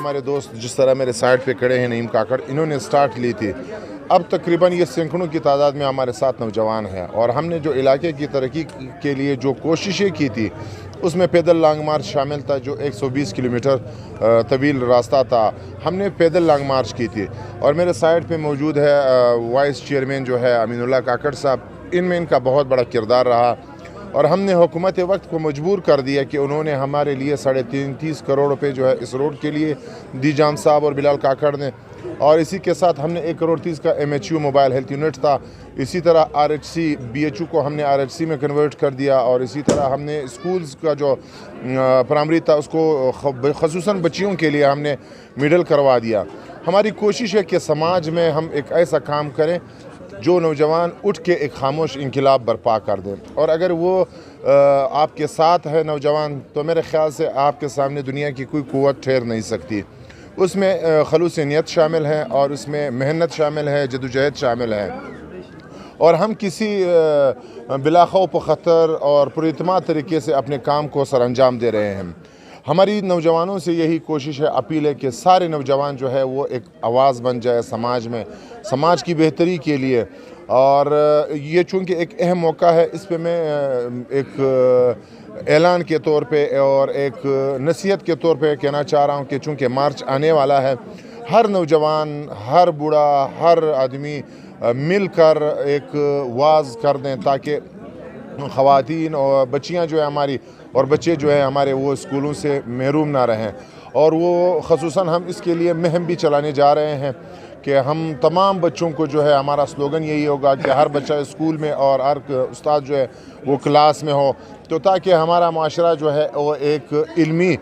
हमारे दोस्त जिस तरह मेरे साइड पे खड़े हैं नईम काकड़, इन्होंने स्टार्ट ली थी। अब तकरीबन ये सैकड़ों की तादाद में हमारे साथ नौजवान हैं, और हमने जो इलाके की तरक्की के लिए जो कोशिशें की थी उसमें पैदल लॉन्ग मार्च शामिल था, जो 120 किलोमीटर तवील रास्ता था, हमने पैदल लॉन्ग मार्च की थी। और मेरे साइड पे मौजूद है वाइस चेयरमैन जो है अमीनुल्लाह काकड़ साहब, इनमें इनका बहुत बड़ा किरदार रहा, और हमने हुकूमत वक्त को मजबूर कर दिया कि उन्होंने हमारे लिए 3.5 करोड़ रुपए जो है इस रोड के लिए दी, जाम साहब और बिलाल काकड़ ने। और इसी के साथ हमने 1 करोड़ 30 का MHU मोबाइल हेल्थ यूनिट था। इसी तरह RHC BHU को हमने RHC में कन्वर्ट कर दिया, और इसी तरह हमने स्कूल्स का जो प्राइमरी था उसको खसूसन बच्चियों के लिए हमने मिडल करवा दिया। हमारी कोशिश है कि समाज में हम एक ऐसा काम करें जो नौजवान उठ के एक खामोश इनकलाब बर्पा कर दें, और अगर वो आपके साथ है नौजवान, तो मेरे ख़्याल से आपके सामने दुनिया की कोई क़ुव्वत ठहर नहीं सकती। उसमें खलूस नियत शामिल है, और उसमें मेहनत शामिल है, जदोजहद शामिल है, और हम किसी बिला खौफ ख़तर और पुरइत्माद तरीके से अपने काम को सरअंजाम दे रहे हैं। हमारी नौजवानों से यही कोशिश है, अपील है कि सारे नौजवान जो है वो एक आवाज़ बन जाए समाज में, समाज की बेहतरी के लिए। और ये चूँकि एक अहम मौका है, इस पे मैं एक ऐलान के तौर पे और एक नसीहत के तौर पे कहना चाह रहा हूँ कि चूँकि मार्च आने वाला है, हर नौजवान, हर बूढ़ा, हर आदमी मिलकर एक वाज कर दें, ताकि ख़वातीन और बच्चियाँ जो है हमारी और बच्चे जो है हमारे वो स्कूलों से महरूम ना रहें। और वो ख़ुसूसन हम इसके लिए मुहिम भी चलाने जा रहे हैं कि हम तमाम बच्चों को जो है, हमारा स्लोगन यही होगा कि हर बच्चा स्कूल में और हर उस्ताद जो है वो क्लास में हो, तो ताकि हमारा माशरा जो है वो एक इल्मी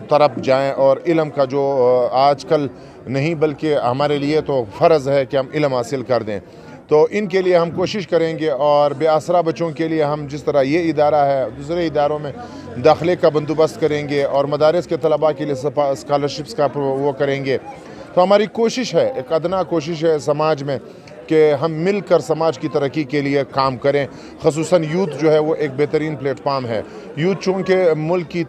तरफ जाएँ, और इल्म का जो आजकल नहीं बल्कि हमारे लिए तो फ़र्ज़ है कि हम इल्म हासिल कर दें। तो इनके लिए हम कोशिश करेंगे, और बेआसरा बच्चों के लिए हम जिस तरह ये इदारा है दूसरे इदारों में दाखिले का बंदोबस्त करेंगे, और मदारिस के तलबा के लिए स्कॉलरशिप्स का वो करेंगे। तो हमारी कोशिश है, एक अदना कोशिश है समाज में कि हम मिलकर समाज की तरक्की के लिए काम करें। ख़ुसूसन यूथ जो है वो एक बेहतरीन प्लेटफार्म है। यूथ चूँकि मुल्क की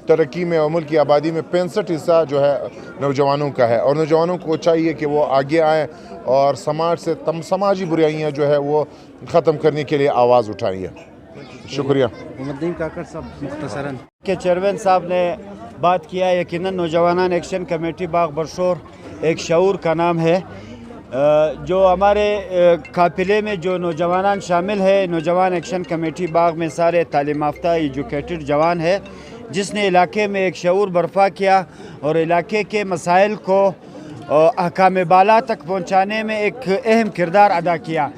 तरक्की में और मुल्क की आबादी में 65 हिस्सा जो है नौजवानों का है, और नौजवानों को चाहिए कि वो आगे आएँ और समाज से समाजी बुराइयाँ जो है वो ख़त्म करने के लिए आवाज़ उठाइए। शुक्रिया। नईम काकड़ साहब मुख्तसरन के चेयरमैन साहब ने बात किया, यकीनन नौजवान एक्शन कमेटी बाग बरशोर एक शऊर का नाम है। जो हमारे काफ़िले में जो नौजवान शामिल है, नौजवान एक्शन कमेटी बाग में सारे तालीम याफ्ता एजुकेटेड जवान है, जिसने इलाके में एक शऊर बर्पा किया और इलाके के मसाइल को अहकाम बाला तक पहुँचाने में एक अहम किरदार अदा किया।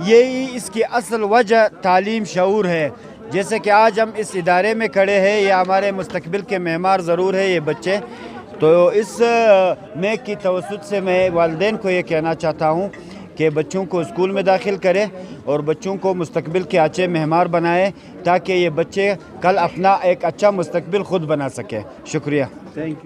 यही इसकी असल वजह तालीम शऊर है। जैसे कि आज हम इस इदारे में खड़े हैं, ये हमारे मुस्तकबिल के मेहमान ज़रूर है ये बच्चे, तो इस मेक की तवस्सुत से मैं वालिदैन को ये कहना चाहता हूँ कि बच्चों को स्कूल में दाखिल करें और बच्चों को मुस्तकबिल के अच्छे मेहमान बनाएं, ताकि ये बच्चे कल अपना एक अच्छा मुस्तकबिल ख़ुद बना सकें। शुक्रिया। Thank you.